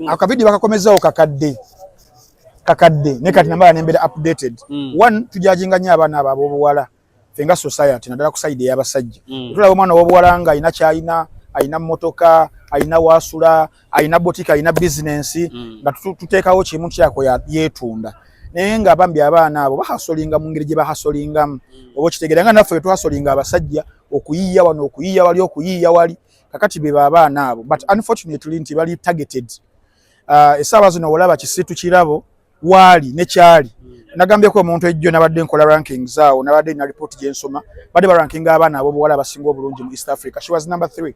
Akavideo bakakomezawo kakadde ne kati namba nembera updated. One tujajinga nya abana abo buwala fenga society nadala ku side y'abasajja. Tulaba omwana w'obuwala nga ina chaina, aina motoka, aina wasula, aina botika, aina business nga tuteekawo kimu kyako yetunda. Naye nga bambi abaana abo bahasolinga mu ngeri gye bahasolingamu. Obo kitegeranga naffe tuhasolinga abasajja okuyiya wano okuyiya wali okuyiya wali kakati be abaana abo, but unfortunately nti bali targeted. Esaawa zino olaba Kisitu kirabo wali ne kyali nagambye ko omuntu ejjo nabadde nkola rankings zaawo nabadde na report gye nsoma badde ba ranking abaana abo buwala basinga obulungi mu East Africa. She was number 3.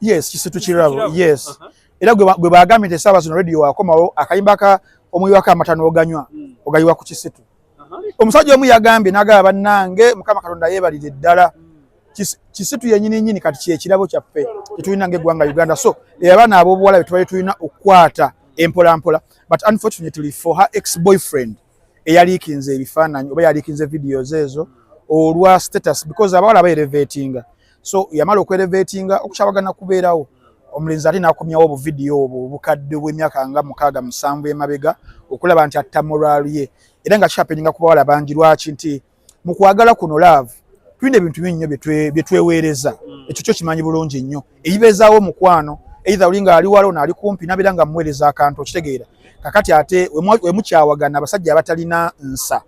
Yes, Kisitu kirabo. Yes. Era gwe bagambye esaawa zino radio akomawo akayimba ka omuyi waka amatano oganywa ogayiwa ku Kisitu. Omusajja omu yagambye nagaba bannange Mukama Katonda yebalire ddala. Kisitu yenyini kati kye kirabo kyaffe tetulina ng'eggwanga Uganda. So abaana abo buwala betubale tulina okwata empola mpola, but unfortunately for her ex-boyfriend eyaliikinze ebifaananyi oba yaliikinze videos ezo olwa status because abawala ba-elevatinga. So yamala okwe-elevatinga okukyabagana kubeerawo omulenzi ate n'akomyawo obuvidiyo obwo obukadde bw'emyaka nga 6-7 emabega okulaba nti atta moral ye era nga kyapeninga ku bawala bangi. Lwaki nti mu kwagala kuno love tulina ebintu bingi bye tweweereza ekyo kyo kimanyi bulungi nnyo ebibeezaawo mukwano either olinga ali walo na ali kumpi nabira nga muweereza akantu okitegeera kakati ate wemukyawagana abasajja abatalina nsa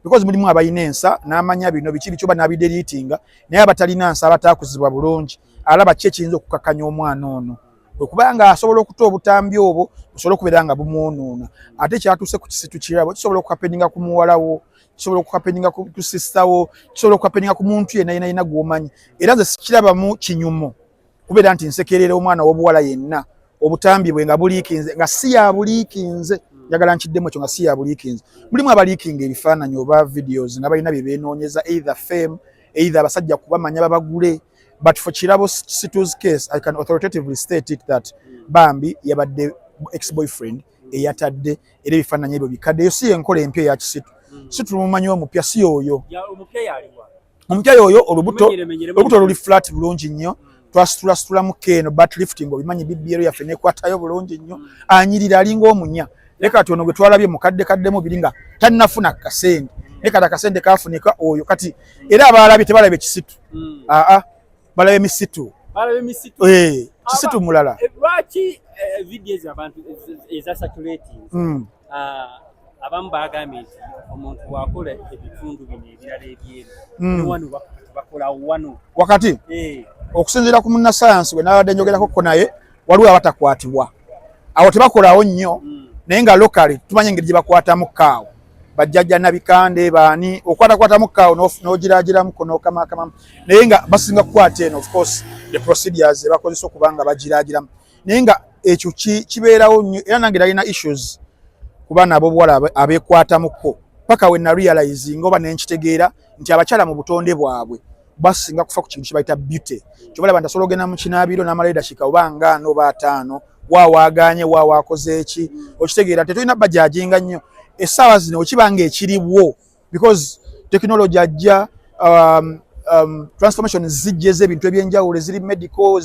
because mulimu abayina ensa n'amanya bino biki bicoba n'abidelitinga naye abatalina nsa abatakuzibwa bulungi alaba kye kiyinza okukakanya omwana ono okubanga asobola okuta obutambi obwo busobola okubeera nga bumwonoona ate kyatuuse ku Kisitu kirabo kisobola okukapeninga ku muwalawo kisobola okukapeninga ku sistawo kisobola okukapeninga ku muntu yenna gw'omanyi era nze sikirabamu kinyumo kubeera nti nsekerera omwana w'obuwala yenna obutambi bwe nga buliikinze nga si ya buliikinze njagala nkiddemu ekyo nga si ya buliikinze. Mulimu abaliikinga ebifaananyi oba videos nga balina bye beenoonyeza either fame either abasajja kubamanya babagule, but for kirabo Kisitu's case I can authoritatively state it that bambi yabadde ex-boyfriend eyatadde era ebifaananyi ebyo bikadde. Yo si enkola empya ya Kisitu. Kisitu tumumanyi omupya si oyo omupya yoyo olubuto luli flat bulungi nnyo twasitula mu keeno bat lifting obimanyi BBL yaffe nekwatayo bulungi nnyo anyirira alinga omunya leka tono gwe twalabye mukadde kaddemu biringa tannafuna kasende nekata kasende kafunika oyo kati era abalabye tebalabye Kisitu balabye Misitu Kisitu mulala lwaki videos abantu eza saturating abamu bagambye nti omuntu wakola ebitundu bino ebirala ebyeru wano bakola wano wakati okusinziira ku munnasayansi bwe nabadde njogerako ko naye waliwo abatakwatibwa awo tebakolawo nnyo naye nga lokale tumanye engeri gye bakwatamu kaawo bajjajja nabikande baani okwatakwatamu kaawo n'ogiraagiramuko n'okamakamamu naye nga basinga kukwata eno of course the procedures bakozesa okuba nga bagiraagiramu naye nga ekyo kibeerawo nnyo era nange nalina issues ku baana ab'obuwala abeekwatamuko paka we narealizing oba nenkitegeera nti abakyala mu butonde bwabwe basinga kufa ku kintu kibayita beauty kyobalaba nti asobola ogenda mu kinaabiro n'amala edakika oba nga 4 oba 5 wawaaganye waakoze eki okitegeera tetulina bajajinga nnyo essaawa zino okibanga ekiribwo because technology ajja transformation zijja ez'ebintu ebyenjawulo eziri medical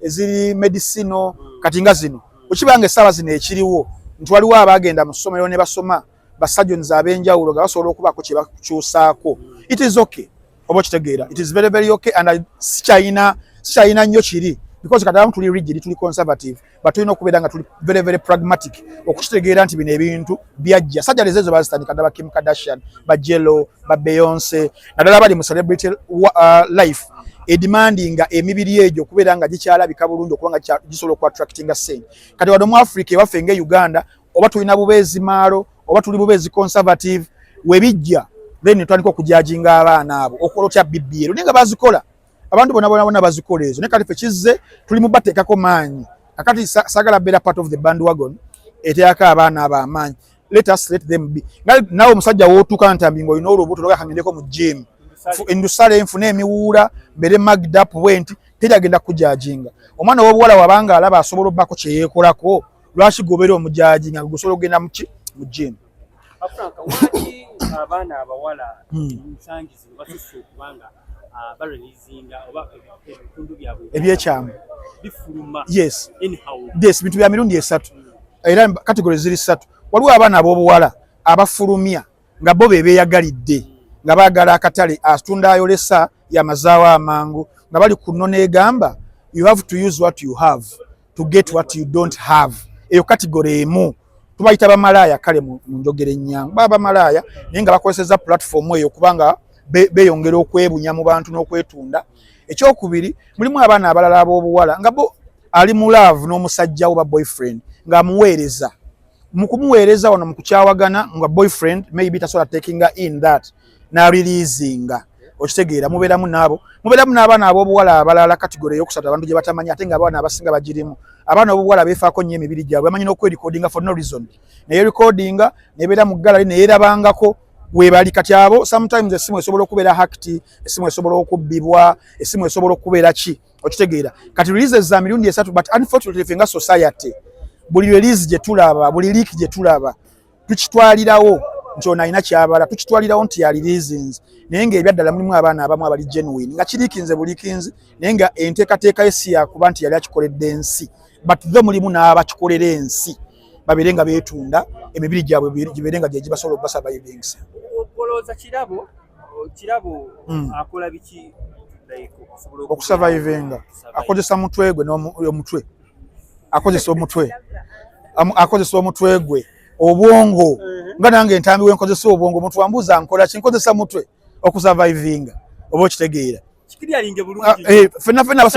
eziri medicinal kati nga zino okibanga essaawa zino ekiriwo nti waliwo abagenda mu ssomero ne basoma basajjons ab'enjawulo nga basobola okubaako kye bakyusaako it is okay oba kitegeera it is very very okay and sikyayina nnyo kiri because kati abamu tuli rigid tuli conservative but tulina okubeera nga tuli very very pragmatic okukitegeera nti bino ebintu byajja sajja lezo bazitandika ddala Kim Kardashian ba Jello ba Beyonce naddala bali mu celebrity life edemandinga emibiri egyo okubeera nga gikyalabika bulungi okuba nga gisobola okuattractinga sente kati wano mu Africa ewaffe nga Uganda oba tulina bubeezi maalo oba tuli bubeezi conservative webijja then twandika okujajinga abaana abo okola otya BBL nenga bazikola abantu bona bazikola ezo ne kali fe kizze tuli mu bateekako maanyi akati sagala beera part of the bandwagon eteeka abaana abaamaanyi let them be nawe omusajja wootuuka ntambi ng'olina olubuto lwakaŋŋendeko mu gym endusale nfune emiwuula mbere magged up wenti teragenda kujajinga omwana w'obuwala wabanga alaba asobola obbako kye yeekolako lwaki gobeera omujajinga gusobola okugenda mu gym Franka waki abaana abawala nsangi zino basusse okubanga bareleasinga oba ebitundu byabwe ebyekyamu bifuluma yes anyhow bintu bya mirundi esatu era categories ziri ssatu waliwo abaana ab'obuwala abafulumya nga bo beebeeyagalidde nga baagala akatale atunda ayolesa yamazaawo amangu nga bali ku nnono egamba you have to use what you have to get what you don't have eyo category emu tubayita bamalaaya kale mu njogera ennyangu baba malaaya naye nga bakozeseza platform eyo kubanga beeyongera okwebunya mu bantu n'okwetunda. Ekyokubiri mulimu abaana abalala ab'obuwala nga bo ali mu love n'omusajja oba boyfriend ng'amuweereza mu kumuweereza wano mu kukyawagana nga boyfriend maybe tasobola takinga in that na releasinga okitegeera mubeeramu n'abaana ab'obuwala abalala category ey'okusatu abantu gye batamanyi ate nga abaana abasinga bagirimu abaana ab'obuwala beefaako nnyo emibiri gyabwe bamanyi n'okwerecordinga for no reason naye recordinga nebeera mu gallery neyeerabangako webali kati abo sometimes esimu esobola okubeera hacked esimu esobola okubbibwa esimu esobola okubeera ki okitegeera kati releases za mirundi esatu but unfortunately fenga society buli release gye tulaba buli leak gye tulaba tukitwalirawo nti ono alina kyabala tukitwalirawo nti ya releasings naye ng'ebyaddala mulimu abaana abamu abali genuine nga kiriikinze buliikinzi naye nga enteekateeka esi yakuba nti yali akikoledde ensi but tho mulimu n'abakikolera ensi babeere nga beetunda emibiri gyabwe gibeere nga gye gibasobola okubasurvivings. Olowooza kirabo akola biki okusurvivinga akozesa mutwe gwe n'omutwe akozesa omutwe gwe obwongo nga nange entambi wenkozesa obwongo omuntu wambuuza nkola ki nkozesa mutwe okusurvivinga oba okitegeera ffenna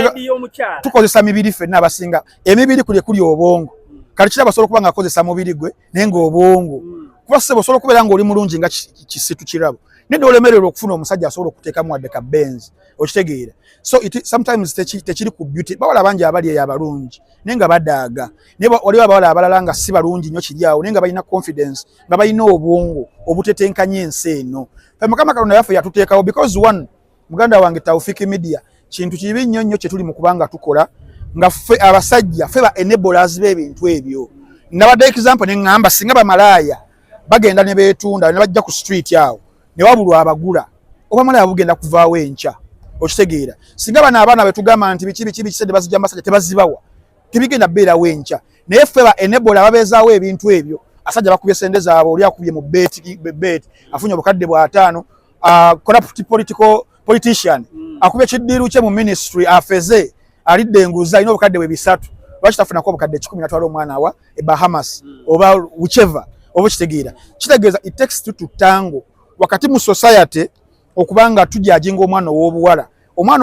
tukozesa mibiri ffenna abasinga emibiri kuli obwongo kale kiraba osobola okuba nga akozesa mubiri gwe naye ngaobwongo kuba sebo osobola okubeera ngaoli mulungi nga kisitu kirabo naye olemererwa okufuna omusajja asobola okuteekamu wadde ka benz okitegeera so sometimes tekiri ku beauty bawala bangi abali eyo abalungi naye nga badaaga naye waliwo abawala abalala nga si balungi nnyo kiri awo naye nga balina confidence nga balina obwongo obutetenkanya ensi eno mukama katonda yaffe yatuteekawo because one muganda wange Taufiki Media kintu kibi nnyo nnyo kye tuli mu kubanga tukola nga ffe abasajja ffe ba enablers b'ebintu ebyo nabadde example ne ngamba singa bamalaaya bagenda ne beetunda ne bajja ku street awo ne wabulwa abagula oba malaaya bugenda kuvaawo enkya okitegeera singa bana abaana betugamba nti biki kisedde bazijja mbasajja tebazibawa tibigenda beerawo enkya naye ffe ba enabler babeezaawo ebintu ebyo asajja bakubye sente zaabwe oli akubye mu bet afunye obukadde bwa 5 corrupt politician akubye kiddiiru kye mu ministry afeze alidde enguza alina obukadde bwe 3 lwaki tafunako obukadde 10 natwala omwana wa Bahamas oba whichever oba kitegeera kitegeeza it takes two to tango wakati mu society okubanga tujajinga omwana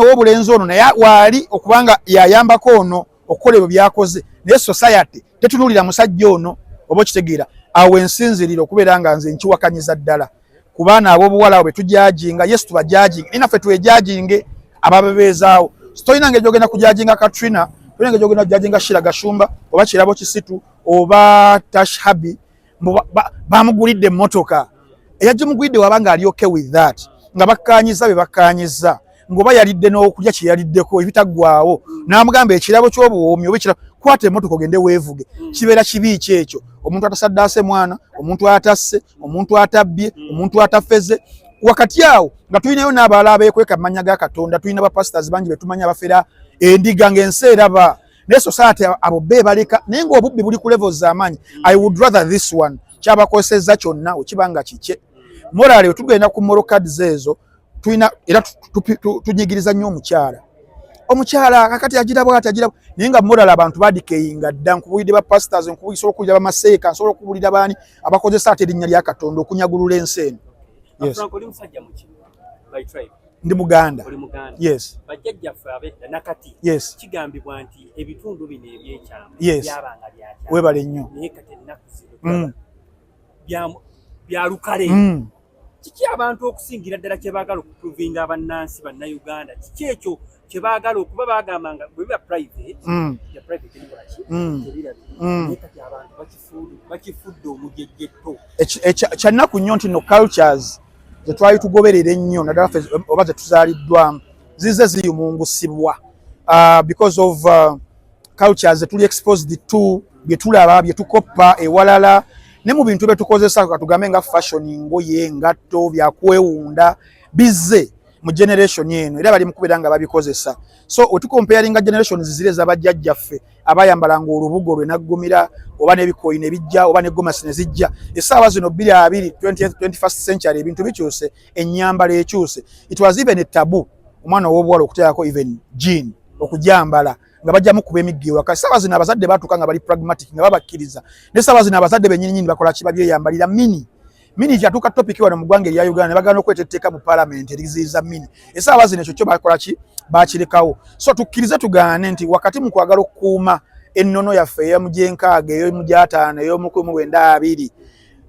ow'obulenzi ono naye waali okubanga yayambako ono okukola ebyo byakoze naye society tetunuulira musajja ono oba kitegeera awo ensinziriro okubeera nga nze nkiwakanyiza ddala ku baana ab'obuwala abo betujajinga yesu tubajajinga naye naffe twejajinge ababebeezaawo tolina ngeri gyogenda kujajinga Katrina tolina ngeri gyogenda kujajinga Shira Gashumba oba Kirabo Kisitu oba Tash Habi bamugulidde emmotoka eyagimugulidde wabanga ali okay with that nga bakkaanyiza be bakkaanyiza ng'oba yalidde n'okulya kye yaliddeko ebitaggwawo n'amugamba ekirabo ky'obuwoomi oba ekirabo kwata emmotoka ogende weevuge kibeera kibi kyekyo omuntu atasaddaase mwana omuntu atasse omuntu atabbye omuntu atafeze wakati awo nga tulinayo n'abalala abeekweka amanya ga Katonda tulina bapastors bangi betumanya abafera endiga ng'ensi eraba naye society abo be baleka naye ng'obubbi buli ku levels z'amaanyi I would rather this one kyabakozesezza kyonna okibanga kikye morale tugenda ku moral cards ezo tulina era tunyigiriza nnyo omukyala kakati agira bw'ati agira naye nga morale abantu badikeyinga dda nkubulidde ba pastors nsobola okuwulira bamaseeka nsobola okuwulira baani abakozesa ate erinnya lya Katonda okunyagulula ensi eno. Yes. Ndi Muganda. Yes. Bajjajjaffe abedda nakati. Yes. Kigambibwa nti ebitundu bino eby'ekyama byabanga byakyama. Webale nnyo. Naye kati ennaku zino bya lukale. Kiki abantu okusingira ddala kye baagala okuprovinga abannansi bannayuganda kiki ekyo kye baagala okuba bagambanga bwe biba private ya private naye kati abantu bakifudde omujejjetto kyannaku nnyo nti no cultures zetwali tugoberera ennyo naddala oba zetuzaaliddwamu zize ziyumungusibwa because of cultures zetuli exposed to bye tulaba bye tukoppa ewalala ne mu bintu bye tukozesa katugambe nga fashion ngoye engatto byakwewunda bizze mu generation eno era bali mukubera nga babikozesa. So otukomparinga generations zile z'abajjajjaffe abayambalanga olubugo lwe naggumira oba n'ebikoyi ne bijja oba ne gomasi ne zijja. Essaawa zino 21st century ebintu bikyuse, ennyambala ekyuse. It was even a taboo omwana w'obuwala okuteekako even jean okujambala nga bajjamu kuba emiggo ewaka. Essaawa zino abazadde batuuka nga bali pragmatic nga babakkiriza. N'essaawa zino abazadde bennyini bakola ki babyeyambalira mini kyatuuka topic wano mu ggwanga erya Uganda ne bagaana okwetetteeka mu parliament eriziyiza mini. Essaawa zino ekyo kyo bakola ki bakirekawo. So tukkirize tugaane nti wakati mu kwagala okukuuma ennono yaffe ey'omugyenkaaga ey'omugyataano ey'omu1920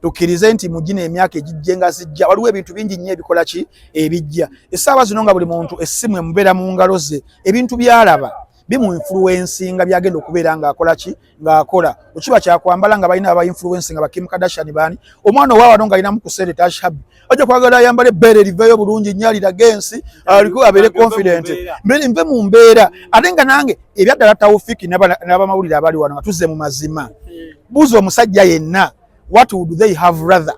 tukkirize nti mu gino emyaka egijjenga zijja waliwo ebintu bingi nnyo ebikola ki ebijja. Essaawa zino nga buli muntu essimu emubeera mu ngalo ze ebintu byalaba bimu influencinga byagenda okubeera ng'akola ki ng'akola okiba kyakwambala nga balina aba influencing ba Kim Kardashian baani omwana owawano nga alinamu ku sere tashabi ojja kwagala ayambale bbeere liveeyo bulungi nnyalira gensi aliko abeere confident nve mu mbeera ate nga nange ebyaddala Tawfiki n'abamawulire abali wano nga tuzze mu mazima buuza omusajja yenna what would they have rather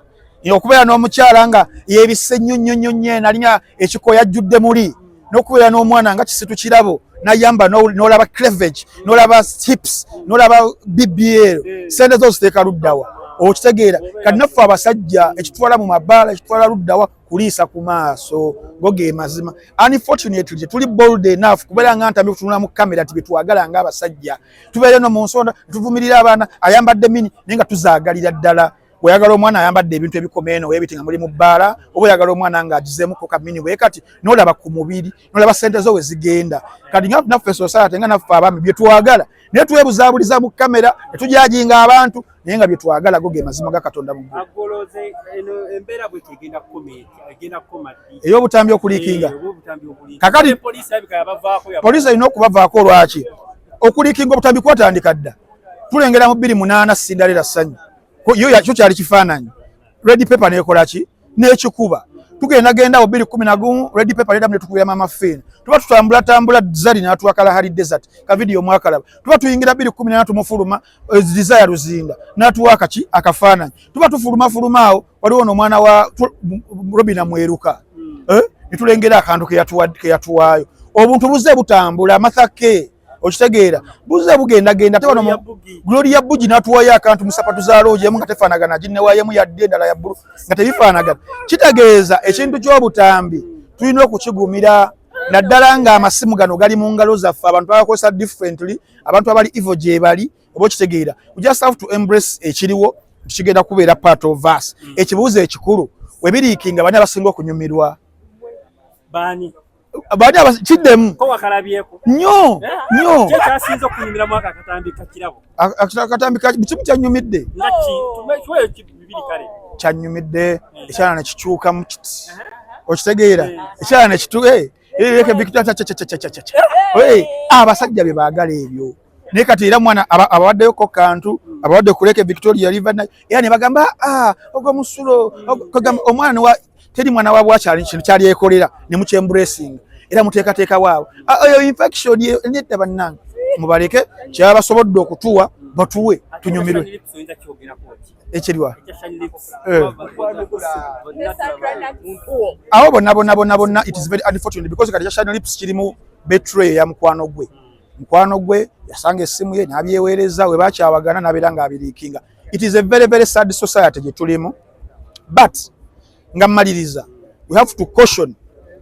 okubeera n'omukyala nga yeebisse nnyonnyonnyo nalinya ekikoya ajjudde muli n'okubeera n'omwana nga kisitu kirabo nayamba n'olaba cleavage n'olaba hips n'olaba BBL sente zo ziteeka luddawa okitegeera kati naffe abasajja ekitwala mu mabaala ekitwala luddawa kuliisa ku maaso goge mazima. Unfortunately tuli bold enough kubeera nga ntambi kutunula mu kamera tibitwagala nga abasajja tubeere no mu nsonda tuvumirira abaana ayambadde mini naye nga tuzaagalira ddala oyagala omwana ayambadde ebintu ebikomeeno weebitinga muli mu bbaala oba oyagala omwana nga agizeemuko kamini bwe kati n'olaba ku mubiri n'olaba ssente zo we zigenda kati nga naffe society nga naffe abaami bye twagala naye twebuzaabuliza mu kamera ne tujajinga abantu naye nga bye twagala go ge mazima ga Katonda mu ggulu. Agoloze eno embeera bwe tegenda kukoma ey'obutambi okuliikinga kakati poliisi alina okubavaako lwaki okuliikinga obutambi kwatandika dda tulengera mu 28 Cinderella Ssanyu yo yakyo kyali kifaananyi red paper nekola ki n'ekikuba tugenda 2011 red paper leda mwe tukubira mama fena tuba tutambula zali n'atuwa Kalahari desert ka video mwakalaba tuba tuyingira 2013 mufuluma desire ruzinda n'atuwa kaki akafaananyi tuba tufulumaawo waliwo n'omwana wa Robina Mweruka nitulengera akantu ke yatuwaayo obuntu buze butambula amathake okitegeera buze bugenda ate wano Gloria Bugi natuwayo akantu musapatu za loje nga tefaanagana ginnewaayemu yadde endala ya bbulu nga tebifaanagana kitegeeza ekintu ky'obutambi tulina okukigumira naddala nga amasimu gano gali mu ngalo zaffe abantu bakozesa differently abantu abali evil gye bali oba okitegeera we just have to embrace ekiriwo kigenda kubeera part of us ekibuuzo ekikulu webiriikinga bani abasinga okunyumirwa bani abadi abakiddemu ko wakalabyeko nnyo kyekasinze okunyumira mwaka akatambi kimu kyanyumidde bibiri kale kyanyumidde ekyala ne kikyuka mu kiti okitegeera ekyala ne kitu leke Victoria abasajja be baagala ebyo naye kati era mwana abawaddeyo ko kantu abawadde kuleke Victoria River era ne bagamba ogwo musulo omwana wa teri mwana wa bwakyali kintu kyali ekolera ne mukyembracing era muteekateeka waawo oyo infection nette bannange mubaleke kyabasobodde okutuwa batuwe tunyumirwe ekiriwa awo bonna it is very unfortunate because kati Shine Lips kirimu betray ya mukwano gwe yasanga essimu ye n'abyeweereza we bakyawagana n'abeera ng'abiriikinga. It is a very very sad society gye tulimu but nga mmaliriza we have to caution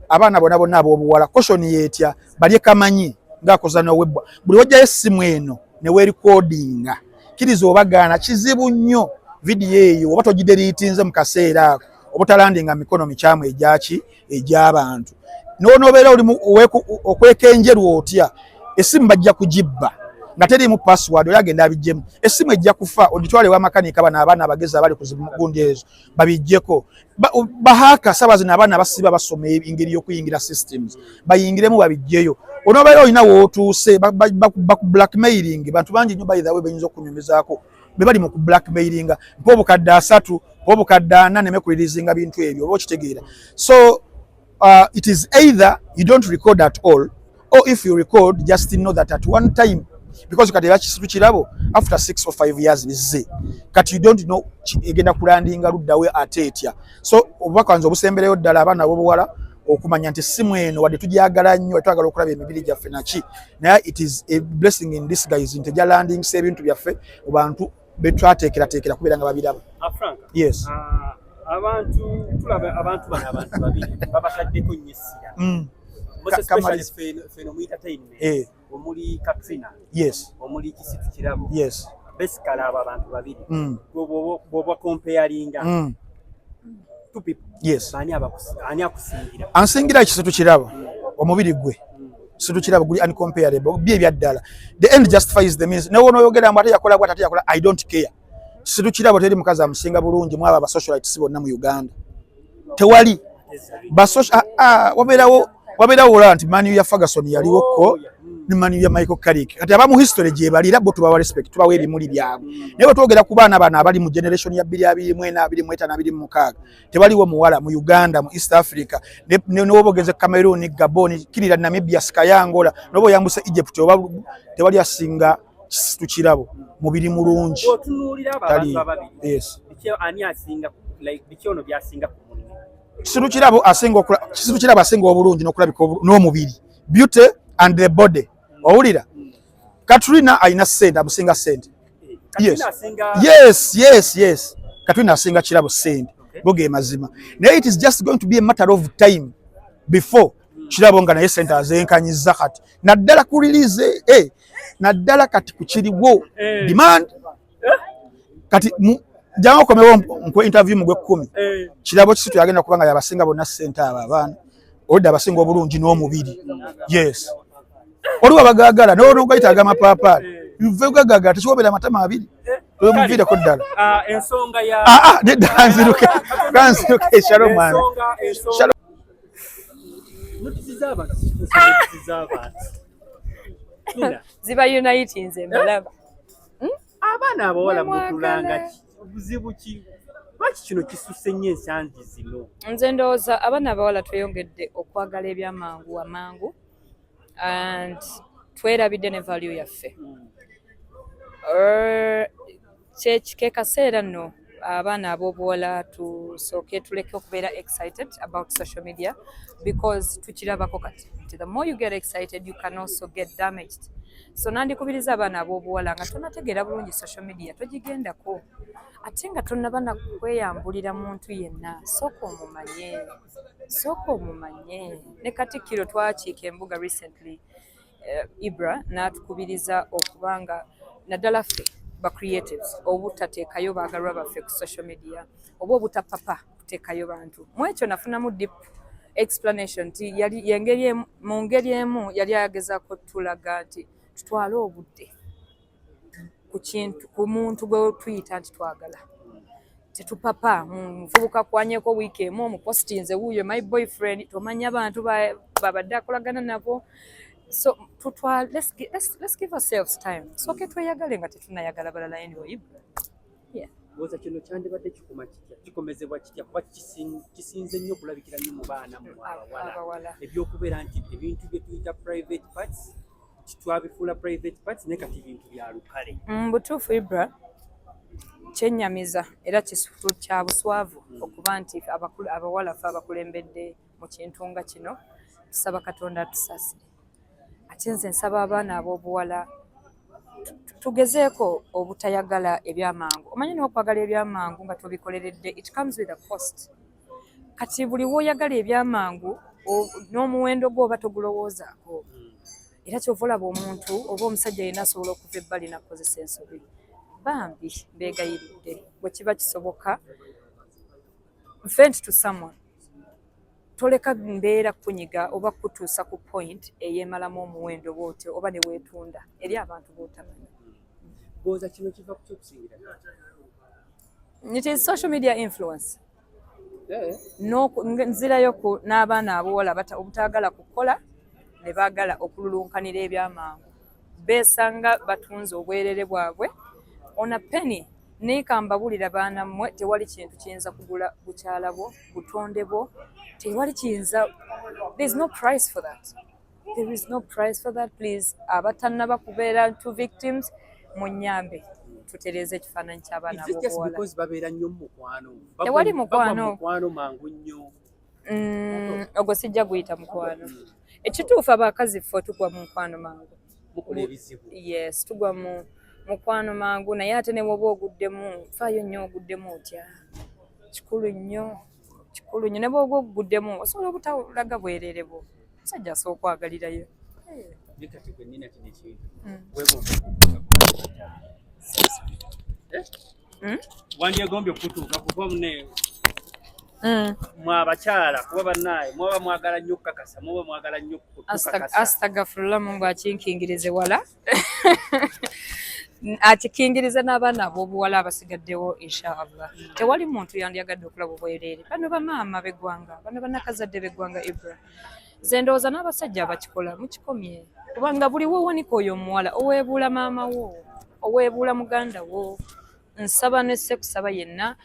abaana bonna ab'obuwala caution yeetya balye kamanyi ng'akoza n'owebwa buli wajjayo essimu eno ne weerikodinga kiriza obagaana kizibu nnyo vidiyo eyo oba togideriitinze mu kaseera ako obutalandinga mikono mikyamu egy'abantu n'onoobeera oli okwekenjerwa otya essimu bajja kugibba nga teriimu password oyo agenda abiggyemu essimu ejja kufa ogitwale wa makanika bano abaana abagezi abali ku gundi ezo babiggyeko bahaka saba zino abaana basiba basoma engeri y'okuyingira systems bayingiremu babiggyeyo onoobeera olina wootuuse blackmailing bantu bangi nnyo bayithawe benyinza okunyumizaako be bali mu ku blackmailinga mpa obukadde 3 obukadde 4 nemekulirizinga bintu ebyo oba okitegeera so it is either you don't record at all or if you record just know that at one time because kati bakisitu kirabo after 6 or 5 years bizze kati you don't know egenda kulandinga luddawe ate etya so obubaka nze obusembereyo ddala abaana b'obuwala okumanya nti simu eno wadde tujagala nnyo twagala okulaba emibiri gyaffe naki naye it is a blessing in disguise nti ejja landingisa ebintu byaffe mu bantu betwateekerateekera kubeera nga babiraba. Yes. Abantu tulaba abantu bano abantu babiri babataddeko nnyo essira. Feno mu entertainment. Omuli Katrina. Yes. Omuli Kisitu Kiramu. Yes. Basically abo abantu babiri. Bw'oba comparinga. Two people. Yes. Ani akusingira? Ansingira Kisitu Kiramu. Omubiri gwe. Kisitu Kiramu guli uncomparable. Bye byaddala. The end justifies the means. Newo noyogera mbu ate yakola bw'ate yakola. I don't care. Kisitu Kiramu teri mukazi amusinga bulungi mwaba ba socialites bonna mu Uganda. Tewali. Ba social wabeerawo ola nti Manu ya Ferguson yaliwo ko ni Manu ya Michael Carrick. Kati abamu history gye balira bo tubawa respect tubawe ebimuli byabwe. Naye twogera ku baana bana abali mu generation ya 2024 2025 tebaliwo muwala mu Uganda mu East Africa ne obogeze Cameroon Gabon kirira Namibia Skaya Angola nobo yambuse Egypt oba tewali asinga Kisitu Kiramu mubiri mulungi. Otunulira abantu ababiri. Yes. Ani asinga like bikyono byasinga ku muntu. Kisitu Kiramu asinga obulungi n'okulabika n'omubiri. Beauty and the body. Owulira? Katrina ayina sente amusinga sente. Yes. Katrina asinga Kiramu sente. Boge mazima. Naye it is just going to be a matter of time before Kiramu nga naye sente azenkanyiza kati. Naddala ku release naddala kati kukiriwo demand kati jango komewo nko interview mugwe 10 Kiramu Kisitu yagenda kubanga yabasinga bonna sente abaana odda abasinga obulungi n'omubiri. Yes. Oliwa bagagala no gaita agama papa yuve gagaga tekibobera amatama abiri omuvire ko ddala ensonga ya danziruke Shalom man Shalom notizaba ziba uniting zembalaba abana abawala mutulanga buzibu ki lwaki kino kisusse nnyo ensangi zino? Nze ndowooza abaana abawala tweyongedde okwagala ebyamangu amangu and twerabidde ne value yaffe. Ke kaseera nno abaana ab'obuwala tusooke tuleke okubeera excited about social media because tukirabako kati. The more you get excited, you can also get damaged. So nandikubiriza abaana ab'obuwala nga tonategeera bulungi social media togigendako ate nga tonnabana kweyambulira muntu yenna sooka omumanye ne Katikkiro twakiika embuga recently Ibra n'atukubiriza okubanga naddala ffe ba creatives obutateekayo baagalwa baffe ku social media oba obutapapa kuteekayo bantu mu ekyo nafunamu deep explanation nti mu ngeri emu yali agezaako tulaga nti tutwale obudde ku muntu gwe tuyita nti twagala tetupapa muvubuka kwanyeko wiiki emu omupostinze wuuyo my boyfriend tomanya abantu babadde akolagana nabo so let's give ourselves time soke tweyagale nga tetunayagala balala anyway. Boza kino kyandibadde kikuma kitya kikomezebwa kitya kuba kisinze nnyo okulabikira nnyo mu baana mu abawala ebyokubeera nti ebintu bye tuyita private parts twabifuula private parts naye kati bintu bya lukale. Butuufu Ibra kyennyamiza era kya buswavu okuba nti abawala ffe abakulembedde mu kintu nga kino tusaba Katonda atusaasire ate nze nsaba abaana ab'obuwala tugezeeko obutayagala ebyamangu. Omanyi n'okwagala ebyamangu nga tobikoleredde it comes with a cost. Kati buli w'oyagala ebyamangu n'omuwendo gwo oba togulowoozaako era kyova olaba omuntu oba omusajja yenna asobola okuva ebbali nakozesa ensobi bambi mbeegayiridde bwe kiba kisoboka vent to someone toleka mbeera kunyiga oba kutuusa ku point eyeemalamu omuwendo bw'otyo oba ne weetunda eri abantu b'otamanyi. Boza kino kiva ku kyokusingira it is social media influence. Nzirayo n'abaana abawala obutagala kukola ne baagala okululunkanira ebyamangu beesanga batunze obwerere bwabwe on a penny. Naye kambabulira baana mmwe tewali kintu kiyinza kugula bukyala bwo butonde bwo tewali kiyinza. There is no price for that. Please abatannaba kubeera to victims munyambe tutereeze ekifaananyi ky'abaana b'obuwala. Babeera nnyo mu mukwano. Tewali mukwano mangu nnyo. Ogwo sijja guyita mukwano. Ekituufu abakazi ffe tugwa mu mukwano mangu. Mukola ebizibu. Yes, tugwa mu mukwano mangu naye ate ne bwoba oguddemu faayo nnyo oguddemu otya. Kikulu nnyo ne bwoba oguddemu osobola obutalaga bwereere bwo. Musajja asobola okwagalirayo. Bikati gwe nnina kino ekintu. Wandyegombye okutuuka kuva mune mwabakyala kuba bannaye mwaba mwagala nnyo okukakasa mwaba mwagala nnyo okukakasa. Astagfirullah Mungu akinkingirize wala. Akikingiriza n'abaana ab'obuwala abasigaddewo inshallah. Tewali muntu yandyagadde okulaba obwereere. Bano bamaama b'eggwanga, bano bannakazadde b'eggwanga Ibra. Nze ndowooza n'abasajja abakikola mukikomye. Kubanga buli wowanika oyo omuwala oweebuula maama wo, oweebuula muganda wo. Nsaba ne ssekusaba yenna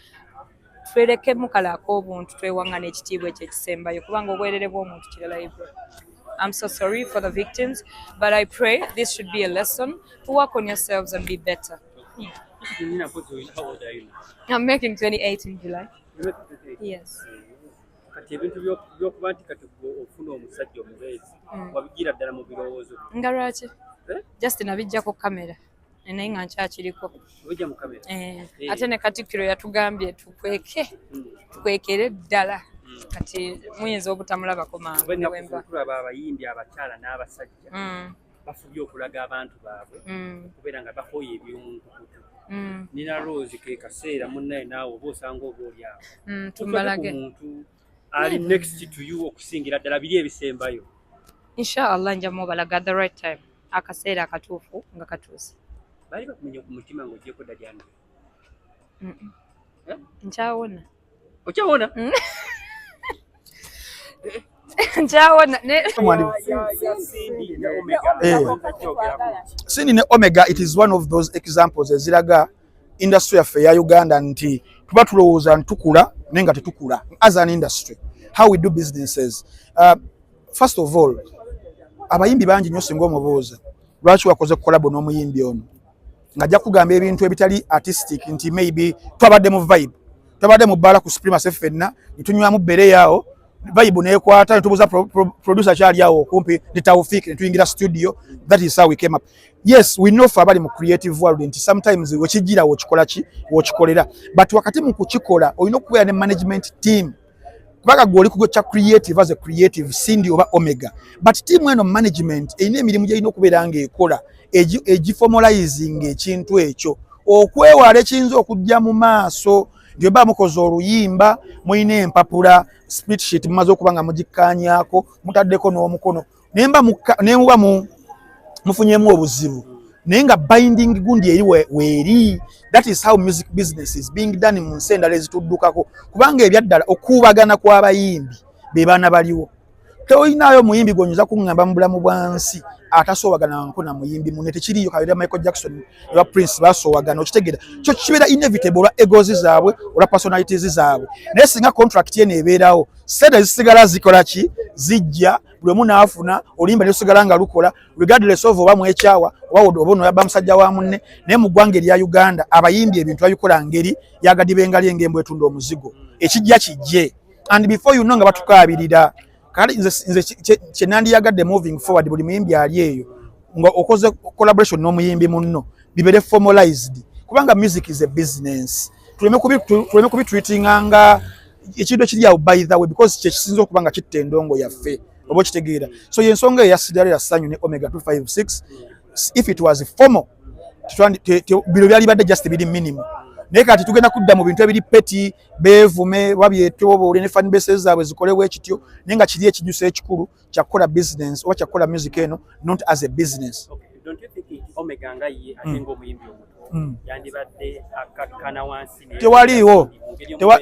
twereke mukalaako obuntu twewaŋŋana ekitiibwa ekyo ekisembayo kubanga obwereere bw'omuntu kirala Ibra. I'm so sorry for the victims, but I pray this should be a lesson to work on yourselves and be better. I'm making 28 in July. Yes. Kati ebintu by'okuba nti kati ofuna omusajja omubeezi wabigira ddala mu birowoozo. Nga lwaki? Just nabijjako kamera. Naye nga nkyakiriko. Obijja mu kamera? Ate ne Katikkiro yatugambye tukwekere ddala. Kati muyinza obutamulabako mangu. Tulaba abayimbi abakyala n'abasajja bafubye okulaga abantu baabwe okubeera nga bakooye eby'omunkukutu. Nina Rose ke kaseera munnaye naawe oba osanga oba oli awo. Tumbalage. Omuntu ali next to you okusingira ddala biri ebisembayo. Inshallah nja mubalaga at the right time. Akaseera akatuufu nga katuuse. Bali bakumenya ku mutima ng'ogyeko ddala yange. Nkyawona. Okyawona? Cindy ne Omega, it is one of those examples eziraga industry yaffe ya Uganda nti tuba tulowooza ntukula naye nga tetukula as an industry how we do businesses. First of all, abayimbi bangi nnyo singa omubooza lwaki wakoze kolabo n'omuyimbi ono ng'ajja kugamba ebintu ebitali artistic nti maybe twabadde mu vibe, twabadde mu bbaala ku Supremacy ffenna ne tunywamu bbere yaawo vibe neekwata ne tubuuza producer kyali awo okumpi ne Taufik ne tuyingira studio. That is how we came up. Yes, we know for abali mu creative world nti sometimes wekijira wokikola ki wokikolera, but wakati mu kukikola olina okubeera ne management team kubanga gwoli kugokya creative as a creative Cindy oba Omega, but team eno management erina emirimu gy'erina okubeera ng'ekola egiformalizing ekintu ekyo okwewala ekiyinza okujja mu maaso ndio ba mukoze oluyimba muyina empapula split sheet mumaze okubanga mugikkaanyaako mutaddeko n'omukono nemba mufunyemu obuzibu naye nga binding gundi eri weeri. That is how music business is being done mu nsi endala ezituddukako kubanga ebyaddala okuubagana kw'abayimbi be baana baliwo. Toyinaayo muyimbi gonyiza kuŋŋamba mu bulamu bwansi atasoowagana na muyimbi munne tekiriyo. Kayira Michael Jackson ne Prince basoowagana okitegeera kyo kibeera inevitable olwa egos zaabwe olwa personalities zaabwe. Naye singa contract ye neebeerawo sente zisigala zikola ki zijja buli omu n'afuna oluyimba ne lusigala nga lukola regardless of oba mwekyawa oba ono yabba musajja wa munne. Naye mu ggwanga erya Uganda abayimbi ebintu babikola ngeri yagadi bengali engembo etunda omuzigo ekijja kijje and before you know nga batukaabirira. Kale nze kyenandiyagadde moving forward buli muyimbi ali eyo nga okoze collaboration n'omuyimbi munno bibere formalized kubanga music is a business. Tuleme kubitreatinga nga ekintu ekiri awo by the way because kyekisinza okubanga kitta endongo yaffe oba okitegeera. So yensonga eyasidala yasanyu ne Omega 256 if it was formal biro byali badde just biri minimum. Naye kati tugenda kudda mu bintu ebiri peti beevume wabyetooboole ne fan bases zaabwe zikolebwa ekityo naye nga kiri ekijuso ekikulu kyakola business oba kyakola music eno not as a business. Okay. Don't you think Omega nga ye atenga omuyimbi omuto yandibadde akakkana wansi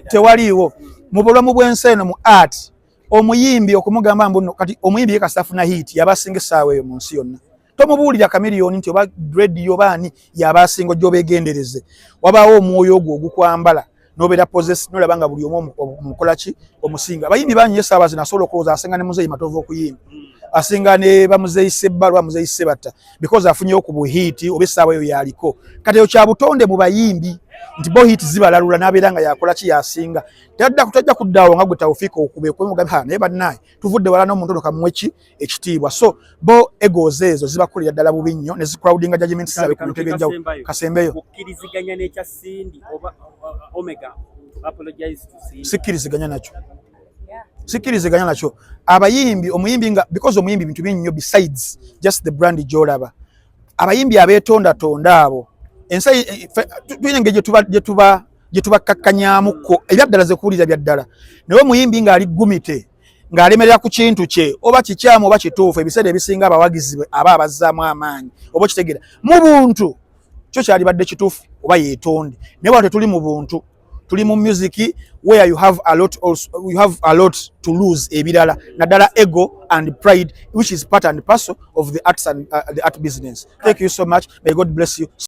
tewaliiwo mu bulamu bw'ensi eno mu art omuyimbi okumugamba mbuno kati omuyimbi ye kasafuna hit yabasinga essaawa eyo mu nsi yonna. Tomubuulira kamiliyoni nti oba dread yobaani yabasinga gy'obeegendereze wabaawo omwoyo ogwo ogukwambala n'obeera possess n'olaba nga buli omu omukola ki omusinga. Abayimbi banyi essaawa zino asobola okulowooza asinga ne Muzeeyi Matovu okuyimba asinga ne bamuzeeyi Ssebbalwa Muzeeyi Ssebatta because afunyeyo ku buhiiti oba essaawa eyo yaliko. Kati eyo kya butonde mu bayimbi nti bo hit zibalalula n'abeera nga yakola ki yasinga tadda kutajja kuddaawo nga gwe Tawfik okube kwe mugabe naye bannaye tuvudde wala n'omuntu ono kamwechi ekitiibwa so bo egos ezo zibakulira ddala bubi nnyo ne zicrowdinga judgment zaabwe ku ntebe enjawulo Kasembeyo okkiriziganya n'ekya Cindy oba Omega apologize to Cindy sikkiriziganya nakyo abayimbi omuyimbi nga because omuyimbi bintu binyo besides just the brand gyolaba abayimbi abeetonda abo ensa tuyine ngeje tuba kakkanyamuko ebyaddala ze kuwulira byaddala naye omuyimbi nga ali gumite ng'alemerera ku kintu kye oba kikyamu oba kituufu ebiseera ebisinga abawagizi aba abazzaamu amaanyi oba kitegera mu buntu kyo kyalibadde kituufu oba yeetonde naye bwatyo tuli mu buntu tuli mu music where you have a lot to lose ebirala naddala ego and pride which is part and parcel of the arts and the art business. Thank you so much. May God bless you.